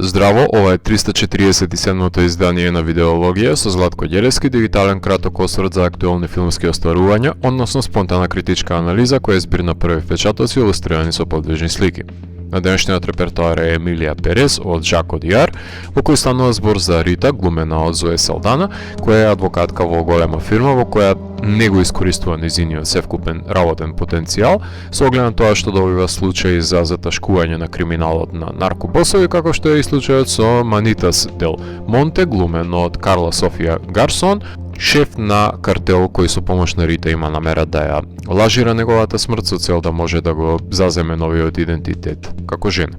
Здраво, ова е 347-то издание на Видеологија со Златко Ѓелевски, дигитален краток осврт за актуелни филмски остварувања, односно спонтана критичка анализа која е збир на први впечатоци илустрирани со подвижни слики. На денешниот репертоар е Емилија Перес од Жак Одијар, во кој станува збор за Рита, глумена од Зоe Салдана, која е адвокатка во голема фирма во која не го искористува незиниот севкупен работен потенцијал, со оглед на тоа што добива случаи за заташкување на криминалот на наркобосови, како што е и случајот со Манитас Дел Монте, глумен од Карла Софија Гарсон, шеф на картел кој со помош на Рита има намера да ја лажира неговата смрт со цел да може да го заземе новиот идентитет како жена.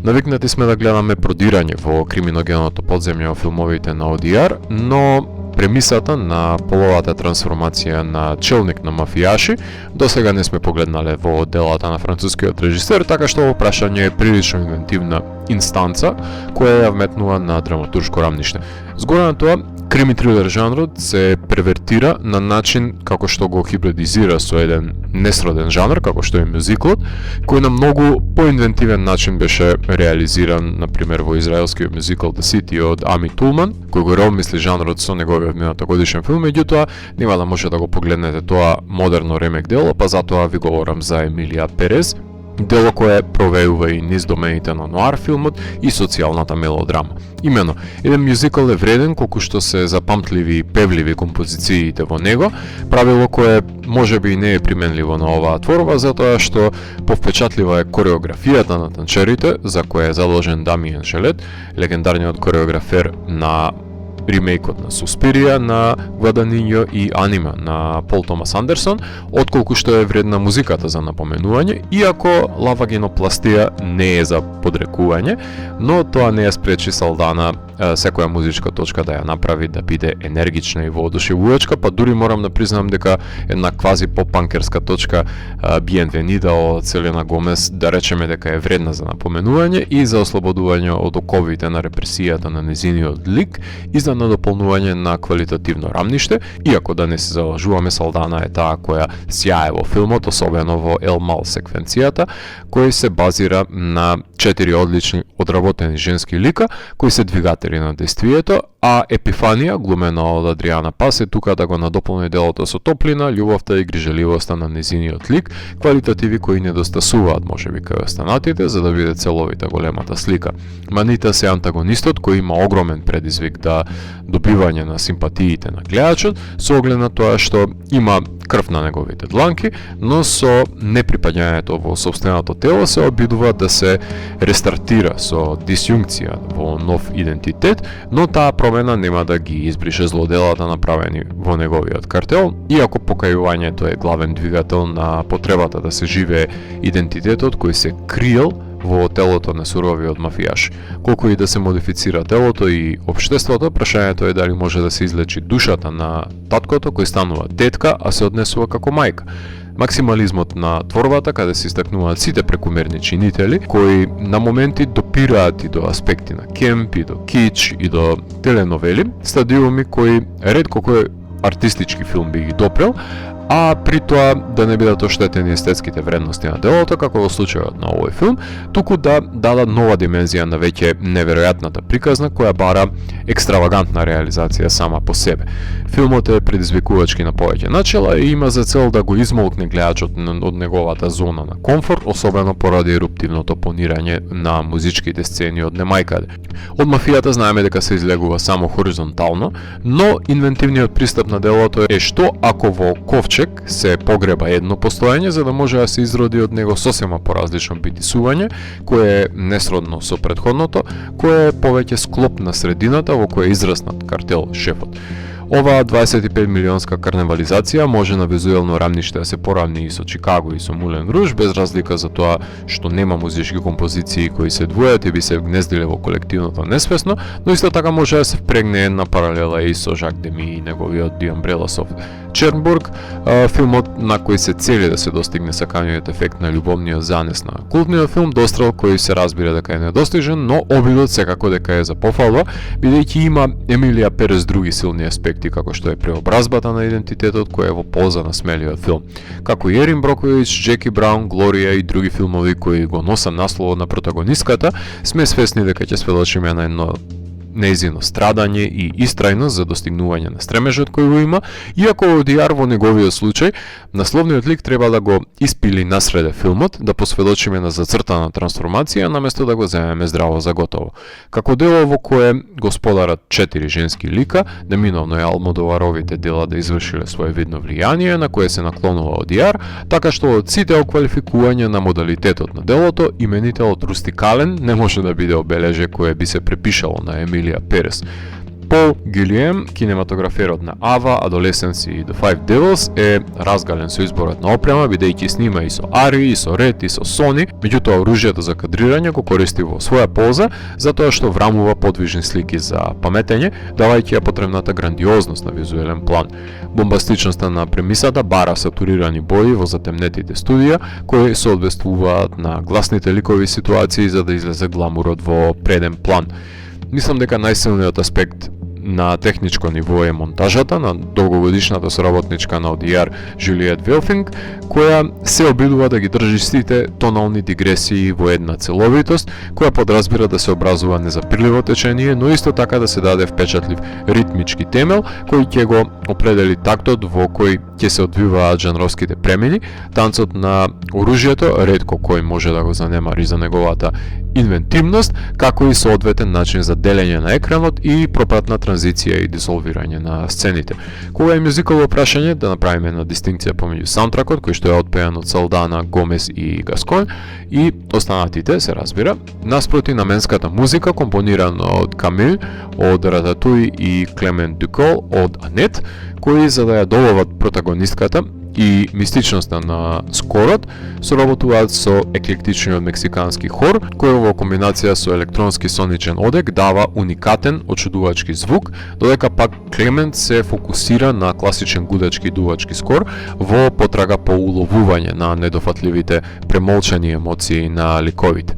Навикнати сме да гледаме продирање во криминогеното подземје во филмовите на Одијар, но премисата на половата трансформација на челник на мафијаши досега не сме погледнале во делата на францускиот режисер, така што во прашање е прилично инвентивна инстанца која ја вметнува на драматуршко рамниште. Згоре на тоа, крими трилер жанрот се превертира на начин како што го хибридизира со еден несроден жанр, како што е мюзиклот, кој на многу поинвентивен начин беше реализиран, например, во израелскиот мюзикл The City од Ами Тулман, кој го реомисли жанрот со неговиот минатогодишен филм, меѓутоа нема да може да го погледнете тоа модерно ремек дело, па затоа ви говорам за Емилија Перес, дело кое провеува и низ домените на нуар филмот и социјалната мелодрама. Имено, еден мюзикл е вреден колку што се запамтливи и певливи композициите во него, правило кое можеби и не е применливо на оваа творба, затоа што повпечатлива е кореографијата на танчерите, за која е заложен Дамиен Шелет, легендарниот кореографер на ремейкот на Суспирија на Гваданињо и Анима на Пол Томас Андерсон, отколку што е вредна музиката за напоменување, иако лавагинопластија не е за подрекување, но тоа не ја спречи Салдана секоја музичка точка да ја направи да биде енергична и воодушевувачка, па дури морам да признам дека една квази поп-панкерска точка Bienvenida од Селена Гомес да речеме дека е вредна за напоменување и за ослободување од оковите на репресијата на незиниот лик и за надополнување на квалитативно рамниште, иако да не се залажуваме, Салдана е таа која сјае во филмот, особено во Ел Мал секвенцијата, кој се базира на 4 одлични одработени женски лика кои се двигатели на действието, а Епифанија, глумена од Адриана Пас, е тука да го надополни делото со топлина, љубовта и грижеливоста на незиниот лик, квалитативи кои недостасуваат можеби кај останатите за да биде целовита големата слика. Манита се антагонистот кој има огромен предизвик да добивање на симпатиите на гледачот, со оглед на тоа што има крв на неговите дланки, но со неприпаѓањето во сопственото тело се обидува да се рестартира со дисјункција во нов идентитет, но таа промена нема да ги избрише злоделата направени во неговиот картел, иако покајувањето е главен двигател на потребата да се живее идентитетот кој се криел во телото на суровиот мафијаш. Колку и да се модифицира телото и општеството, прашањето е дали може да се излечи душата на таткото кој станува детка, а се однесува како мајка. Максимализмот на творбата, каде се истакнуваат сите прекумерни чинители, кои на моменти допираат и до аспекти на кемп, и до кич, и до теленовели, стадиуми кои ретко кој артистички филм би ги допрел, а при тоа да не бидат оштетени естетските вредности на делото, како во случајот на овој филм, туку да дадат нова димензија на веќе неверојатната приказна која бара екстравагантна реализација сама по себе. Филмот е предизвикувачки на повеќе начела и има за цел да го измолкне гледачот од неговата зона на комфорт, особено поради еруптивното понирање на музичките сцени од немајкаде. Од мафијата знаеме дека се излегува само хоризонтално, но инвентивниот пристап на делото е што ако во ковчег се погреба едно постојање за да може да се изроди од него сосема поразлично битисување, кое е несродно со претходното, кое е повеќе склоп на средината во која е израснат картел шефот. Оваа 25 милионска карневализација може на визуелно рамниште да се поравни и со Чикаго и со Мулен Руж, без разлика за тоа што нема музички композиции кои се двојат и би се вгнездиле во колективното несвесно, но исто така може да се впрегне една паралела и со Жак Деми и неговиот The Umbrellas of Чернбург, филмот на кој се цели да се достигне саканиот ефект на љубовниот занес на култниот филм Дострел, кој се разбира дека е недостижен, но обидот секако дека е за пофалба, бидејќи има Емилија Перес други силни аспекти аспекти како што е преобразбата на идентитетот која е во полза на смелиот филм. Како и Ерин Броковиќ, Джеки Браун, Глорија и други филмови кои го носат насловот на протагонистката, сме свесни дека ќе сведочиме на едно нејзино страдање и истрајност за достигнување на стремежот кој го има, иако Одијар во неговиот случај, насловниот лик треба да го испили насреде филмот, да посведочиме на зацртана трансформација, наместо да го земеме здраво за готово. Како дело во кое господарат 4 женски лика, неминовно е Алмодоваровите дела да извршиле своевидно влијание на кое се наклонува Одијар, така што од сите оквалификување на модалитетот на делото, именителот рустикален не може да биде обележе кое би се препишало на Емилија Перес. Пол Гилием, кинематограферот на Ava, Adolescence и The Five Devils, е разгален со изборот на опрема, бидејќи снима и со Ари, и со Ред, и со Сони, меѓутоа оружјето за кадрирање го користи во своја полза, затоа што врамува подвижни слики за паметење, давајќи ја потребната грандиозност на визуелен план. Бомбастичноста на премисата бара сатурирани бои во затемнетите студија, кои соодветствуваат на гласните ликови ситуации за да излезе гламурот во преден план. Мислам дека најсилниот аспект на техничко ниво е монтажата на долгогодишната соработничка на Одијар Жилиет Велфинг, која се обидува да ги држи сите тонални дигресии во една целовитост, која подразбира да се образува незапирливо течение, но исто така да се даде впечатлив ритмички темел, кој ќе го определи тактот во кој ќе се одвиваат жанровските премени, танцот на оружјето, ретко кој може да го занемари за неговата инвентивност, како и соодветен начин за делење на екранот и пропратна транзиција и дисолвирање на сцените. Кога е мюзикално прашање, да направиме една дистинкција помеѓу саундтракот, кој што е отпеан од Салдана, Гомес и Гаскоин, и останатите, се разбира, наспроти наменската музика, компонирана од Камил, од Рататуй и Клемент Дюкол од Анет, кои за да ја доловат протагонистката и мистичноста на скорот, соработуваат со еклектичниот мексикански хор, кој во комбинација со електронски соничен одек дава уникатен, очудувачки звук, додека пак Клемент се фокусира на класичен гудачки дувачки скор во потрага по уловување на недофатливите премолчани емоции на ликовите.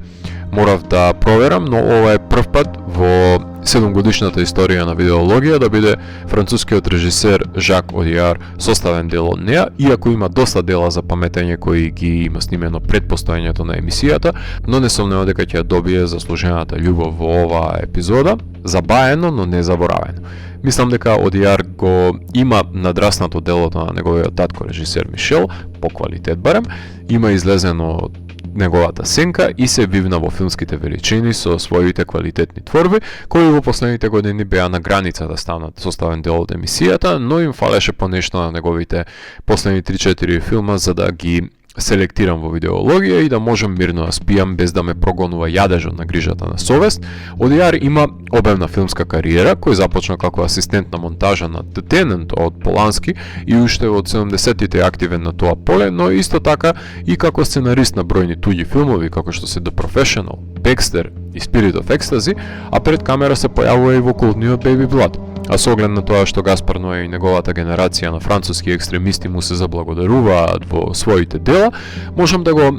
Морав да проверам, но ова е прв пат во 7-годишната историја на видеологија да биде францускиот режисер Жак Одијар составен дел од неа, иако има доста дела за паметење кои ги има снимено пред постоењето на емисијата, но не сомневам дека ќе добие заслужената љубов во оваа епизода, забаено, но не заборавено. Мислам дека Одијар го има надраснато делото на неговиот татко режисер Мишел, по квалитет барем, има излезено неговата сенка и се вивна во филмските величини со своите квалитетни творби, кои во последните години беа на граница да станат составен дел од емисијата, но им фалеше понешто на неговите последни 3-4 филма за да ги селектирам во видеологија и да можам мирно да спијам без да ме прогонува јадежот на грижата на совест. Одијар има обемна филмска кариера, кој започна како асистент на монтажа на The Tenant од Полански и уште од 70-тите е активен на тоа поле, но исто така и како сценарист на бројни туѓи филмови, како што се The Professional, Baxter и Spirit of Ecstasy, а пред камера се појавува и во култниот Baby Blood. А со оглед на тоа што Гаспар Ное и неговата генерација на француски екстремисти му се заблагодаруваат во своите дела, можам да го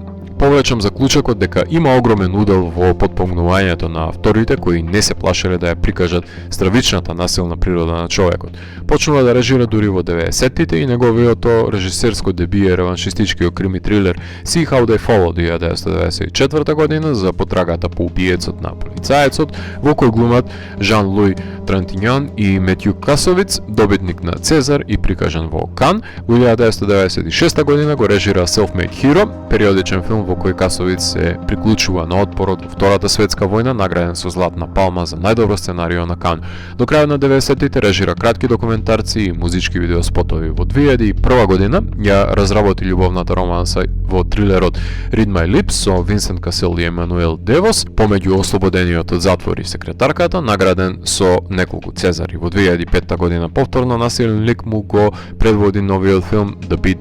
повлечам заклучокот дека има огромен удел во потпомогнувањето на авторите кои не се плашеле да ја прикажат стравичната насилна природа на човекот. Почнува да режира дури во 90-тите и неговиото режисерско дебие е реваншистичкиот крими трилер See How They Followed 1994 година за потрагата по убиецот на полицаецот, во кој глумат Жан-Луи Трантинјан и Метју Касовиц, добитник на Цезар и прикажан во Кан. Во 1996 година го режира Self-Made Hero, периодичен филм во кој Касовиц се приклучува на отпорот во Втората светска војна, награден со Златна палма за најдобро сценарио на Кан. До крајот на 90-тите режира кратки документарци и музички видеоспотови. Во 2001 година ја разработи љубовната романса во трилерот Read My Lips со Винсент Касел и Емануел Девос, помеѓу ослободениот од затвор и секретарката, награден со неколку Цезари. Во 2005 година повторно насилен лик му го предводи новиот филм The Beat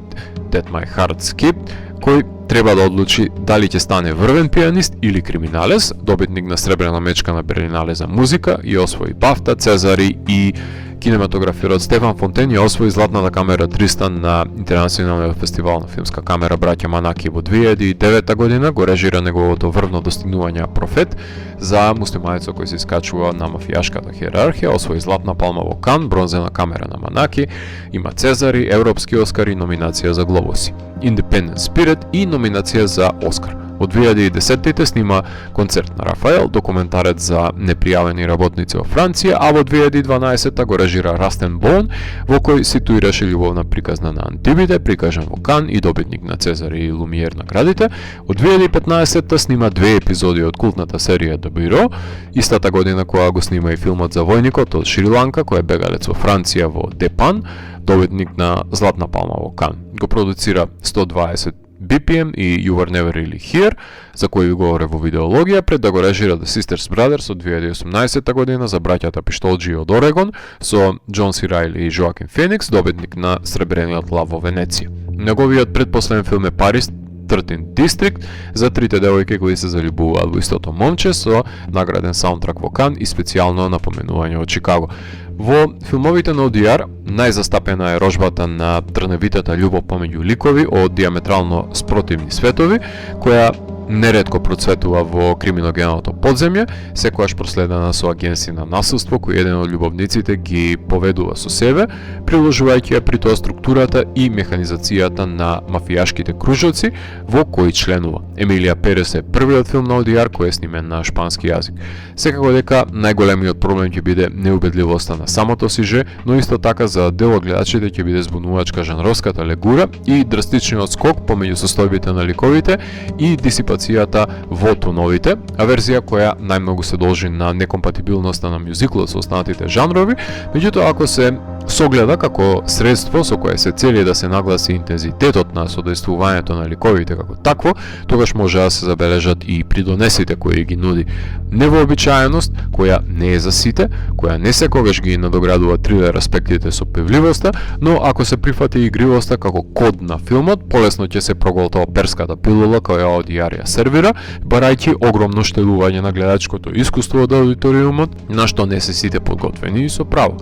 That My Heart Skipped, кој треба да одлучи дали ќе стане врвен пианист или криминалес, добитник на сребрена мечка на Берлинале за музика и освои Бафта, Цезари и Кинематограферот Стефан Фонтен ја освои златната камера 300 на Интернационалниот фестивал на филмска камера Браќа Манаки во 2009 година, го режира неговото врвно достигнување Профет за муслиманецот кој се искачува на мафијашката хиерархија, освои златна палма во Кан, бронзена камера на Манаки, има Цезари, европски Оскари, номинација за Глобуси, Independent Spirit и номинација за Оскар. Во 2010-те снима Концерт на Рафаел, документарец за непријавени работници во Франција, а во 2012 го режира Растен Боун, во кој ситуираше љубовна приказна на Антибиде, прикажан во Кан и добитник на Цезар и Лумиер наградите. Во 2015 снима 2 епизоди од култната серија The Bureau, истата година кога го снима и филмот за војникот од Шри-Ланка, кој е бегалец во Франција во Депан, добитник на Златна палма во Кан. Го продуцира 120 BPM и You Were Never Really Here, за кој ви говоре во видеологија, пред да го режира The Sisters Brothers од 2018 година за браќата Пиштолџи од Орегон, со Џон Си Рајли и Жоакин Феникс, добитник на Сребрениот лав во Венеција. Неговиот предпоследен филм е Парис 13 District, за трите девојки кои се заљубуваат во истото момче, со награден саундтрак во Кан и специјално напоменување од Чикаго. Во филмовите на ODR најзастапена е рожбата на трневитата љубов помеѓу ликови од диаметрално спротивни светови, која неретко процветува во криминогеното подземје, секогаш проследена со агенција на насилство кој еден од љубовниците ги поведува со себе, приложувајќи ја при тоа структурата и механизацијата на мафијашките кружоци во кои членува. Емилија Перес е првиот филм на ODR кој е снимен на шпански јазик. Секако дека најголемиот проблем ќе биде неубедливоста на самото сиже, но исто така за дел од гледачите ќе биде збунувачка жанровската легура и драстичниот скок помеѓу состојбите на ликовите и дисипацијата во тоновите, а верзија која најмногу се должи на некомпатибилноста на мюзиклот со останатите жанрови, меѓутоа ако се согледа како средство со кое се цели да се нагласи интензитетот на содействувањето на ликовите како такво, тогаш може да се забележат и придонесите кои ги нуди. Невообичаеност, која не е за сите, која не секогаш ги надоградува трилер аспектите со певливоста, но ако се прифати игривоста како код на филмот, полесно ќе се проголтава перската пилула која ODR ја сервира, барајќи огромно штедување на гледачкото искуство од аудиториумот, на што не се сите подготвени и со право.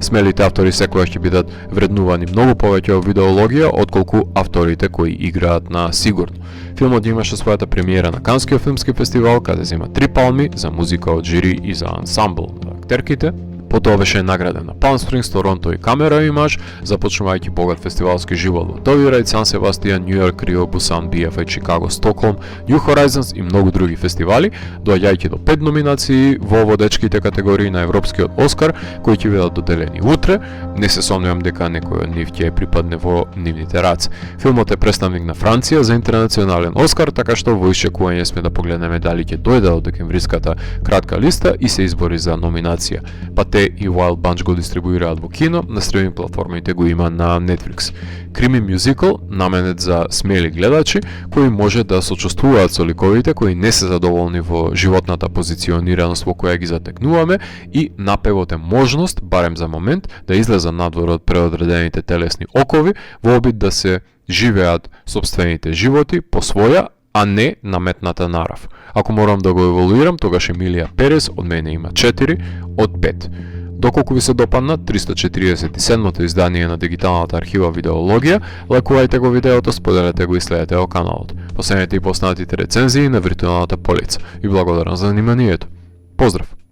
Смелите автори секогаш ќе бидат вреднувани многу повеќе во видеологија отколку авторите кои играат на сигурно. Филмот имаше својата премиера на Канскиот филмски фестивал, каде зема 3 палми за музика од жири и за ансамбл на актерките. Потоа беше награден на Palm Springs, Торонто и Камера Имаж, започнувајќи богат фестивалски живот во Товирајд, Сан Себастијан, Нью Йорк, Рио, Бусан, BFA, Чикаго, Стокхолм, New Horizons и многу други фестивали, доаѓајќи до 5 номинации во водечките категории на Европскиот Оскар, кои ќе бидат доделени утре. Не се сомневам дека некој од нив ќе припадне во нивните раце. Филмот е представник на Франција за интернационален Оскар, така што во исчекување сме да погледнеме дали ќе дојде од декемвриската кратка листа и се избори за номинација. Те и Wild Bunch го дистрибуираат во кино, на стриминг платформите го има на Netflix. Крими мюзикл наменет за смели гледачи кои може да сочувствуваат со ликовите кои не се задоволни во животната позиционираност во која ги затекнуваме и напевот е можност, барем за момент, да излеза надвор од преодредените телесни окови во обид да се живеат сопствените животи по своја, а не наметната нарав. Ако морам да го еволуирам, тогаш Емилија Перес од мене има 4 од 5. Доколку ви се допадна 347-то издание на дигиталната архива Видеологија, лајкувајте го видеото, споделете го и следете го каналот. Последете и поснатите рецензии на виртуелната полица. И благодарам за вниманието. Поздрав!